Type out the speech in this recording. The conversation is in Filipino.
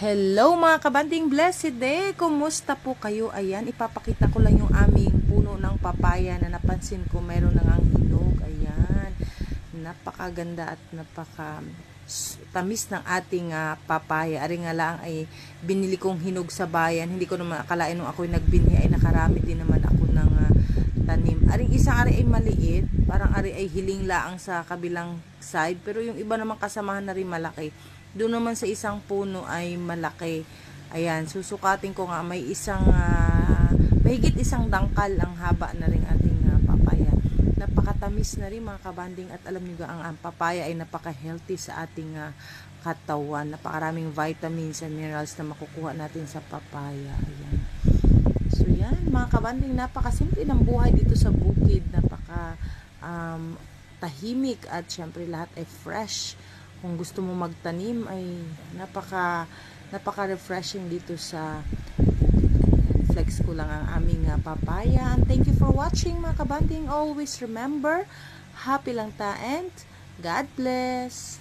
Hello mga kabanding, blessed day! Kumusta po kayo? Ayan, ipapakita ko lang yung aming puno ng papaya na napansin ko meron nang hinog. Ayan, napakaganda at tamis ng ating papaya. Ari nga lang ay binili kong hinog sa bayan. Hindi ko naman akalain nung ako'y nagbinhi ay nakarami din naman ako ng tanim. Aring isang ari ay maliit, parang ari ay hiling laang sa kabilang side, pero yung iba naman kasamahan na rin malaki. Doon naman sa isang puno ay malaki. Ayan, susukatin ko nga, may isang mahigit isang dangkal ang haba na rin ating papaya. Napakatamis na rin mga kabanding, at alam niyo ang papaya ay napaka-healthy sa ating katawan. Napakaraming vitamins and minerals na makukuha natin sa papaya. Ayan. So yan mga kabanding, napakasimple ng buhay dito sa bukid. Napaka tahimik at syempre lahat ay fresh. Kung gusto mo magtanim ay napaka-refreshing dito sa flex ko lang ang aming papaya. And thank you for watching mga kabanding. Always remember, happy lang ta and God bless.